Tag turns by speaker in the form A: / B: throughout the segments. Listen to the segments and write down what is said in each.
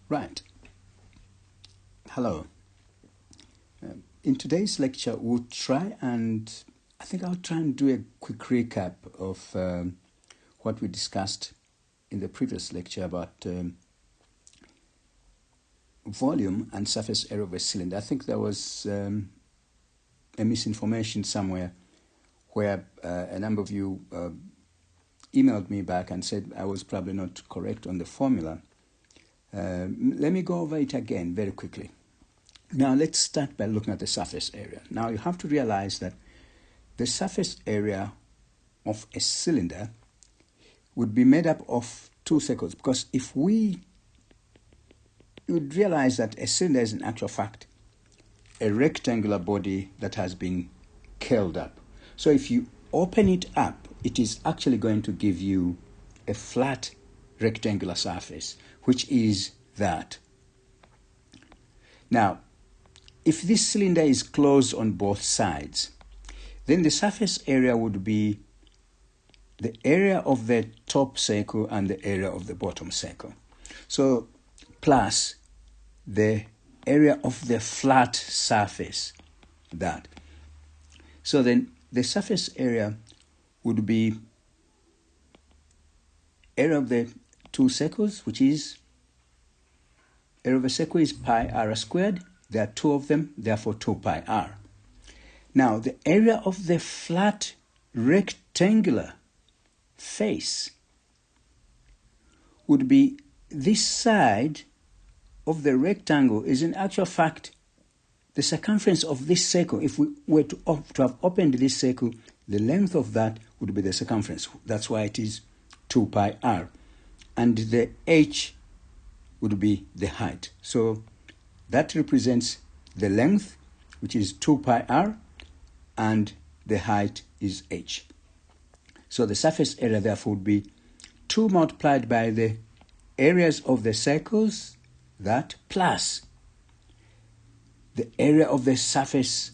A: Right. Hello. In today's lecture, we'll try and I'll try and do a quick recap of what we discussed in the previous lecture about volume and surface area of a cylinder. I think there was a misinformation somewhere where a number of you emailed me back and said I was probably not correct on the formula. Let me go over it again very quickly. Now let's start by looking at the surface area. Now you have to realize that the surface area of a cylinder would be made up of two circles, because if you would realize that a cylinder is in actual fact a rectangular body that has been curled up. So if you open it up, it is actually going to give you a flat rectangular surface, which is that. Now, if this cylinder is closed on both sides, then the surface area would be the area of the top circle and the area of the bottom circle. So, plus the area of the flat surface, that. So then the surface area would be area of the two circles, which is area of a circle is pi r squared. There are two of them, therefore 2 pi r. Now, the area of the flat rectangular face would be this side of the rectangle is in actual fact the circumference of this circle. If we were to have opened this circle, the length of that would be the circumference. That's why it is 2 pi r. And the h would be the height. So that represents the length, which is 2 pi r, and the height is h. So the surface area therefore would be 2 multiplied by the areas of the circles, that, plus the area of the surface,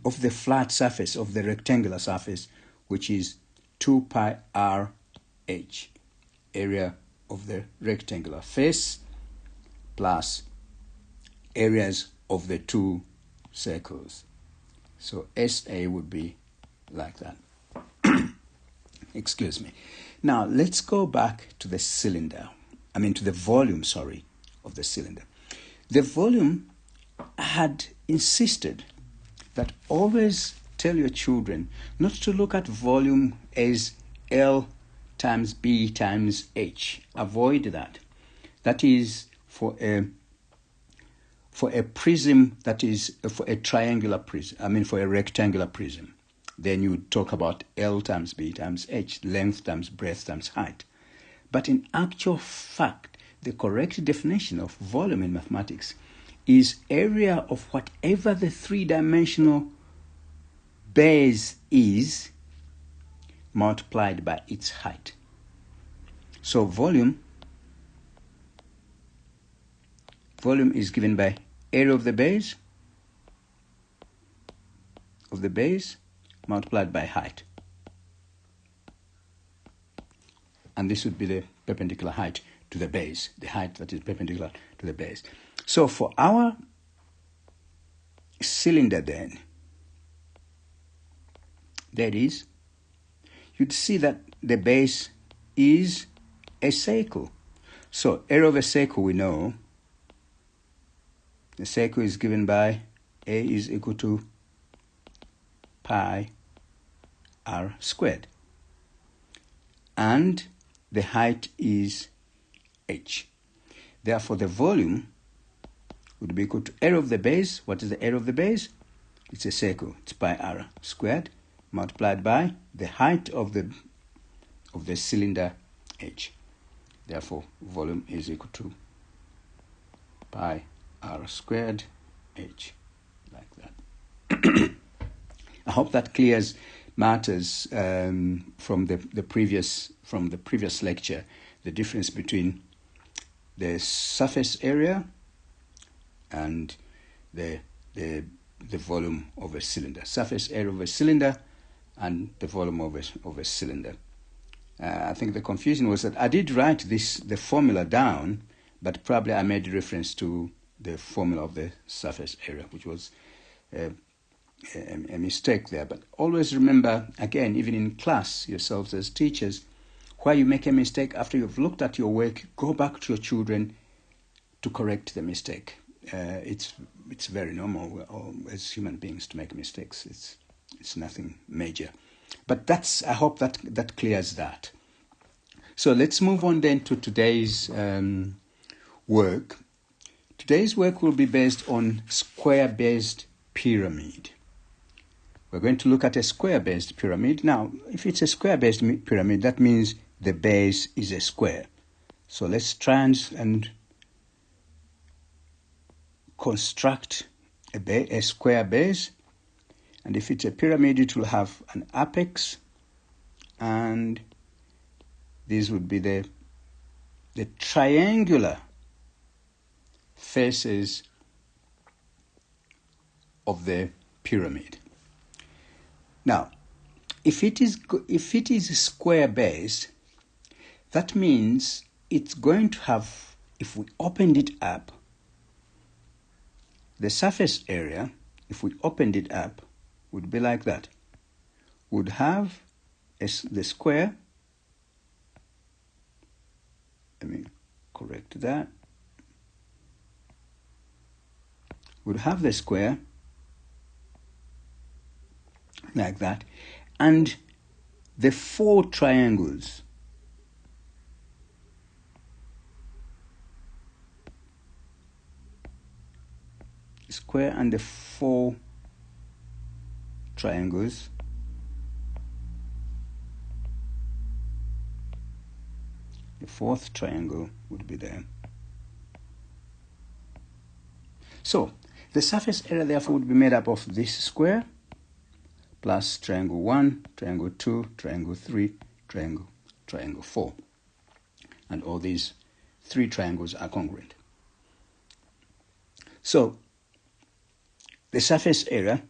A: of the flat surface, of the rectangular surface, which is 2 pi r h, area of the rectangular face, plus areas of the two circles. So SA would be like that. Excuse me. Now let's go back to the cylinder. To the volume, of the cylinder. The volume had insisted that always tell your children not to look at volume as L times B times H. Avoid that. That is for a prism, that is for a triangular prism, for a rectangular prism. Then you would talk about L times B times H, length times breadth times height. But in actual fact, the correct definition of volume in mathematics is area of whatever the three-dimensional base is multiplied by its height. So volume is given by area of the base multiplied by height. And this would be the perpendicular height to the base, the height that is perpendicular to the base. So for our cylinder then, that is, you'd see that the base is a circle. So area of a circle, we know the circle is given by A is equal to pi r squared. And the height is h. Therefore, the volume would be equal to area of the base. What is the area of the base? It's a circle. It's pi r squared multiplied by the height of the cylinder h. Therefore, volume is equal to pi r squared h, like that. I hope that clears matters from the previous lecture, the difference between the surface area and the volume of a cylinder. Surface area of a cylinder and the volume of a cylinder. I think the confusion was that I did write the formula down, but probably I made reference to the formula of the surface area, which was a mistake there. But always remember, again, even in class, yourselves as teachers, where you make a mistake after you've looked at your work, go back to your children to correct the mistake. It's very normal as human beings to make mistakes. It's nothing major. But I hope that clears that. So let's move on then to today's work. Today's work will be based on square-based pyramid. We're going to look at a square-based pyramid. Now, if it's a square-based pyramid, that means the base is a square. So let's try and construct a square base. And if it's a pyramid, it will have an apex, and these would be the triangular faces of the pyramid. Now, if it is square based, that means it's going to have, if we opened it up, the surface area, if we opened it up, would be like that. Would have the square. Let me correct that. Would have the square like that, and the 4 triangles. Square and the 4 triangles. The 4th triangle would be there. So the surface area therefore would be made up of this square plus triangle 1, triangle 2, triangle 3, triangle 4. And all these 3 triangles are congruent. So the surface area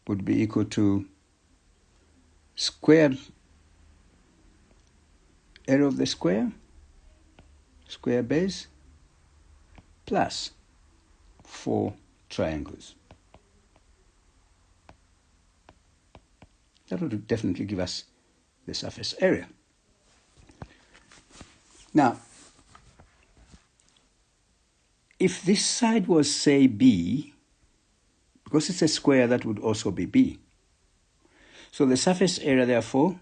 A: would be equal to square area of the square base, plus 4 triangles. That would definitely give us the surface area. Now, if this side was, say, B, because it's a square, that would also be B. So the surface area, therefore,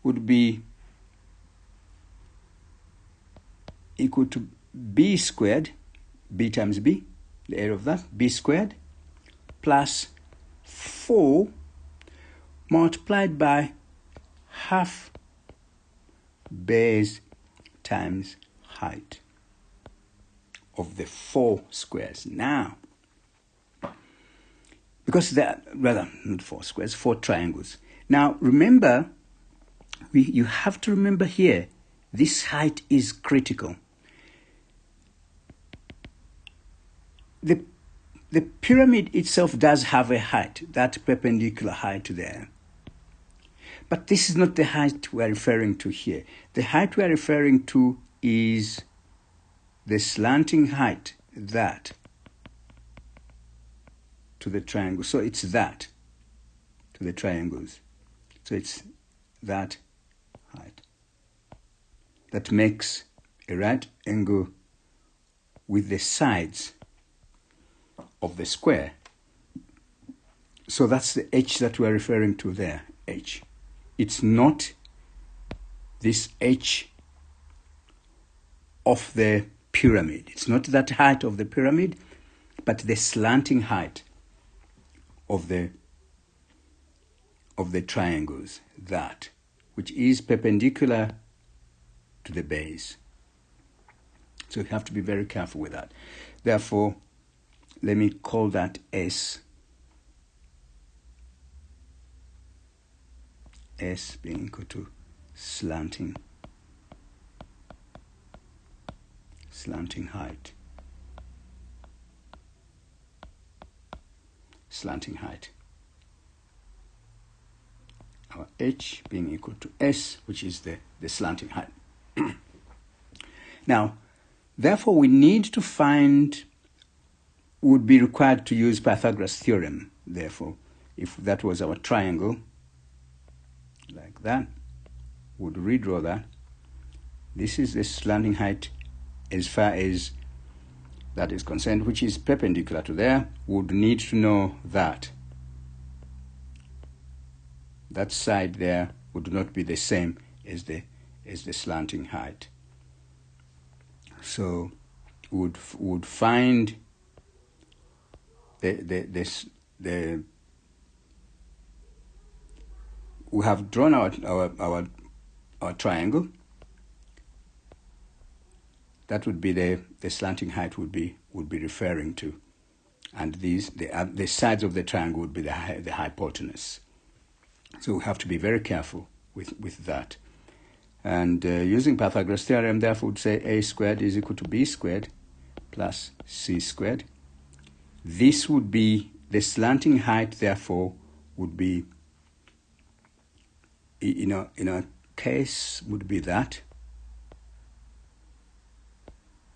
A: would be equal to B squared, B times B, the area of that, B squared, plus 4 multiplied by half base times height of the 4 squares. Now, because there are, rather, not 4 squares, 4 triangles. Now, remember, you have to remember here, this height is critical. The pyramid itself does have a height, that perpendicular height there. But this is not the height we're referring to here. The height we're referring to is the slanting height, that, to the triangle. So it's that, to the triangles. So it's that height. That makes a right angle with the sides of the square. So that's the H that we're referring to there, H. It's not this H of the pyramid. It's not that height of the pyramid, but the slanting height of the triangles, that, which is perpendicular to the base. So you have to be very careful with that. Therefore, let me call that S. S being equal to slanting height. Slanting height. Our H being equal to S, which is the slanting height. Now, therefore, we need to find, would be required to use Pythagoras' theorem, therefore, if that was our triangle, like that, would redraw that. This is the slanting height as far as that is concerned, which is perpendicular to there. Would need to know that that side there would not be the same as the slanting height. So would find the we have drawn our triangle. That would be the slanting height would be referring to, and the sides of the triangle would be the hypotenuse. So we have to be very careful with that. And using Pythagoras' theorem, therefore, would say a squared is equal to b squared plus c squared. This would be the slanting height, therefore, would be, in a case, would be that.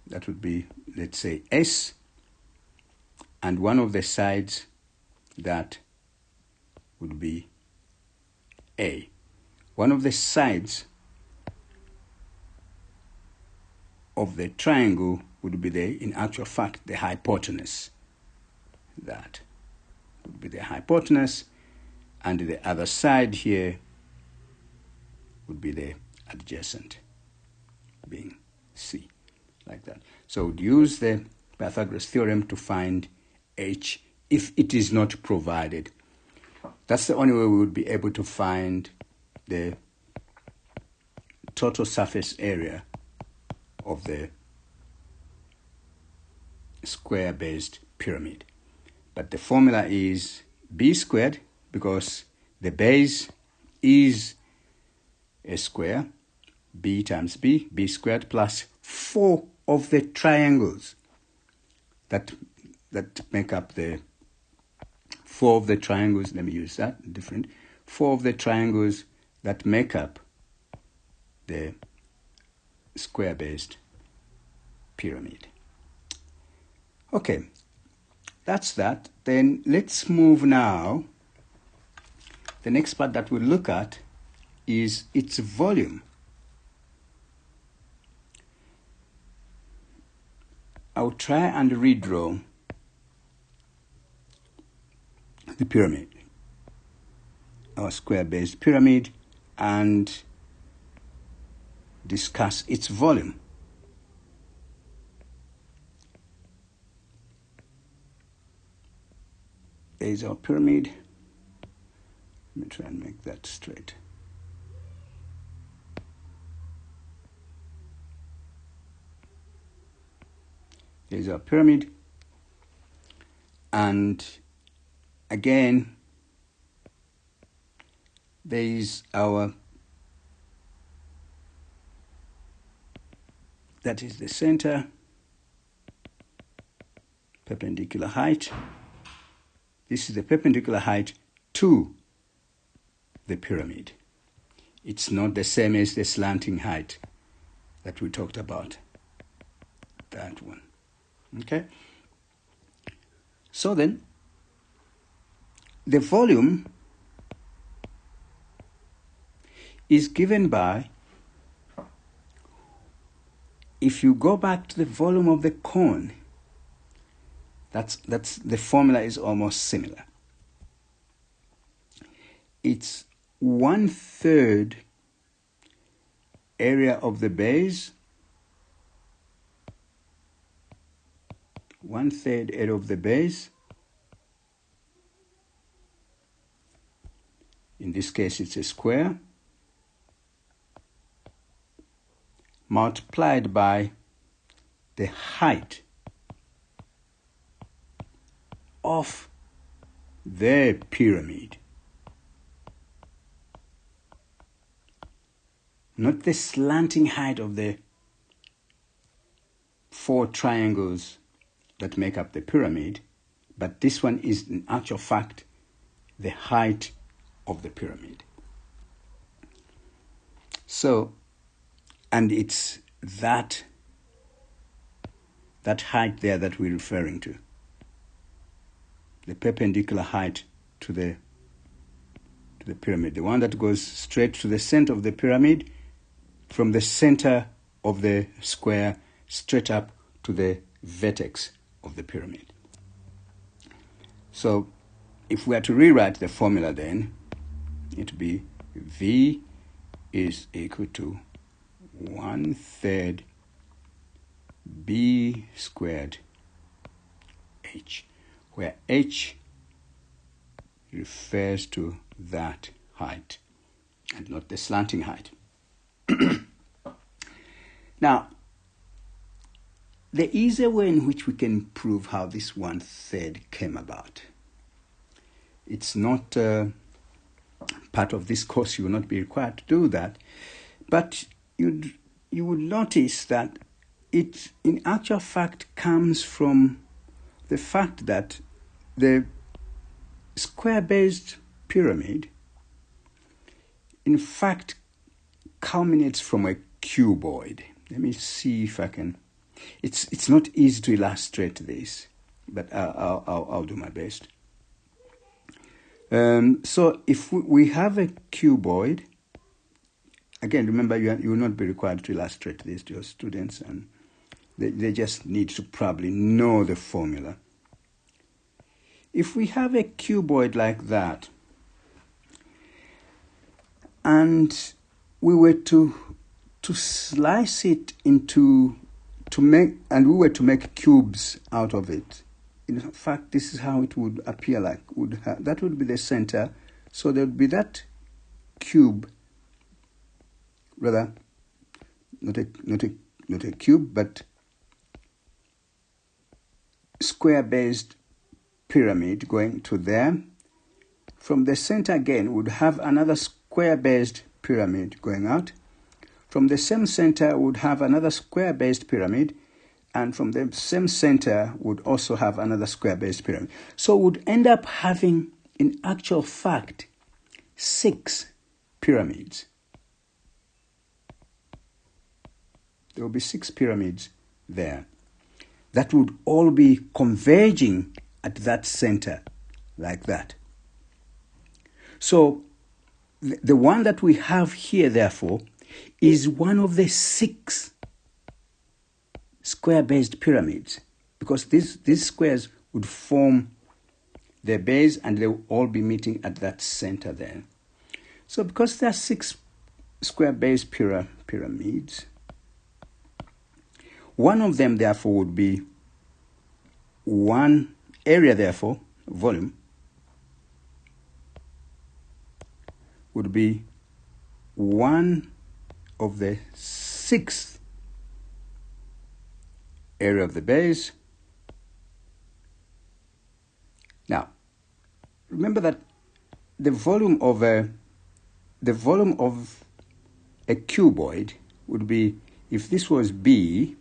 A: That would be, let's say, S, and one of the sides that would be A. One of the sides of the triangle would be in actual fact, the hypotenuse. That would be the hypotenuse, and the other side here would be the adjacent, being C, like that. So we'd use the Pythagoras theorem to find H if it is not provided. That's the only way we would be able to find the total surface area of the square-based pyramid. But the formula is b squared, because the base is a square, b times b squared, plus 4 of the triangles that make up the 4 of the triangles, let me use that, different, 4 of the triangles that make up the square-based pyramid. Okay, that's that. Then let's move now. The next part that we'll look at is its volume. I'll try and redraw the pyramid, our square-based pyramid, and discuss its volume. There is our pyramid. Let me try and make that straight. There's our pyramid, and again, there is our, that is the center, perpendicular height. This is the perpendicular height to the pyramid. It's not the same as the slanting height that we talked about, that one. Okay? So then, the volume is given by, if you go back to the volume of the cone, that's the formula is almost similar. It's 1/3 area of the base, 1/3 area of the base. In this case, it's a square, multiplied by the height of the pyramid. Not the slanting height of the 4 triangles that make up the pyramid, but this one is in actual fact the height of the pyramid. So And it's that height there that we're referring to. The perpendicular height to the pyramid. The one that goes straight to the center of the pyramid, from the center of the square straight up to the vertex of the pyramid. So if we are to rewrite the formula, then it would be V is equal to 1/3 B squared H, where H refers to that height and not the slanting height. Now, there is a way in which we can prove how this 1/3 came about. It's not part of this course. You will not be required to do that, but you would notice that it, in actual fact, comes from the fact that the square-based pyramid, in fact, culminates from a cuboid. Let me see if I can. It's not easy to illustrate this, but I'll do my best. So if we have a cuboid, again, remember you will not be required to illustrate this to your students, and they just need to probably know the formula. If we have a cuboid like that, and we were to slice it into we were to make cubes out of it. In fact, this is how it would appear like. That would be the center. So there would be that cube, rather, not a cube, but square-based pyramid going to there. From the center again, would have another square-based pyramid going out. From the same center would have another square-based pyramid, and from the same center would also have another square-based pyramid. So would end up having, in actual fact, 6 pyramids. There will be 6 pyramids there. That would all be converging at that center, like that. So the one that we have here, therefore, is one of the 6 square-based pyramids, because these squares would form the base and they will all be meeting at that center there. So because there are 6 square-based pyramids, one of them, therefore, would be one area, therefore, volume, would be 1 of the 6th area of the base. Now, remember that the volume of a cuboid would be, if this was B,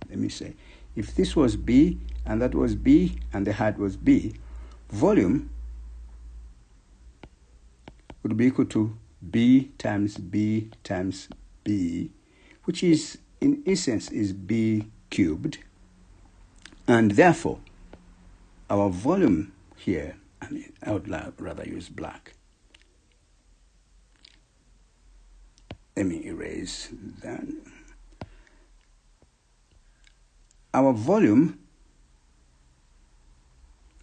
A: let me say, if this was B and that was B and the height was B, volume would be equal to B times B times B, which is, in essence, is B cubed. And therefore, our volume here, I would rather use black. Let me erase that. Our volume,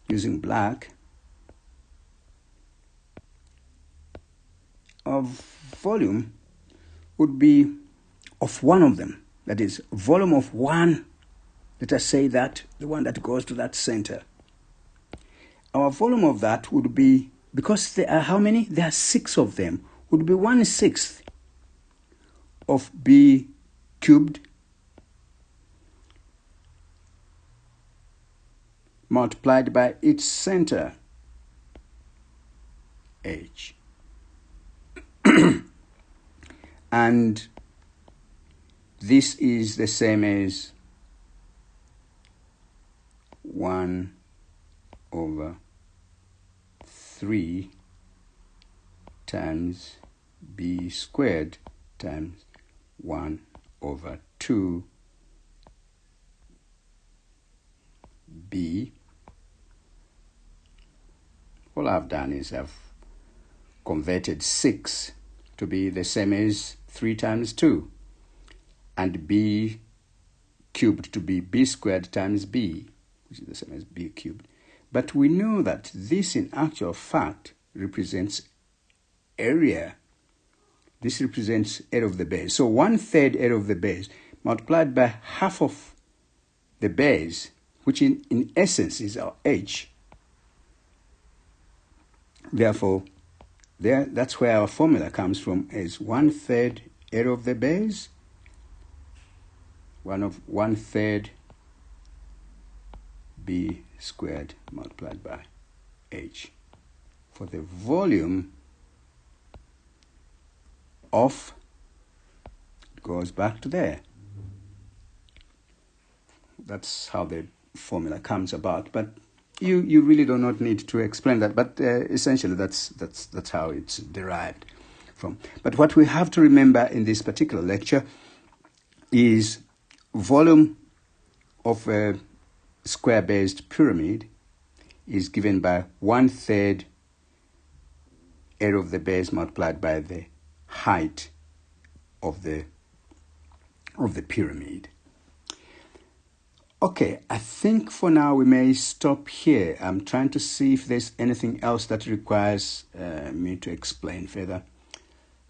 A: using black, our volume would be of one of them. That is, volume of one, let us say that, the one that goes to that center. Our volume of that would be, because there are how many? There are 6 of them, would be 1/6 of B cubed multiplied by its center, H. And this is the same as 1/3 times B squared times 1/3. over 2b. All I've done is I've converted 6 to be the same as 3 times 2, and b cubed to be b squared times b, which is the same as b cubed. But we know that this in actual fact represents area. This represents area of the base. So 1/3 area of the base multiplied by half of the base, which in essence is our h. Therefore, that's where our formula comes from, as 1/3 area of the base, 1/3 b squared multiplied by h. For the volume of, it goes back to there. That's how the formula comes about. But you really do not need to explain that. But essentially, that's how it's derived from. But what we have to remember in this particular lecture is volume of a square-based pyramid is given by 1/3 area of the base multiplied by the height of the pyramid. Okay, I think for now we may stop here. I'm trying to see if there's anything else that requires me to explain further.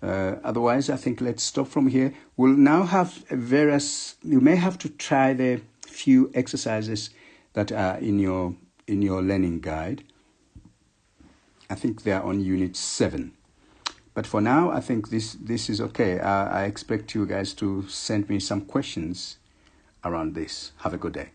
A: Otherwise, I think let's stop from here. We'll now have you may have to try the few exercises that are in your learning guide. I think they are on Unit 7. But for now, I think this is okay. I expect you guys to send me some questions around this. Have a good day.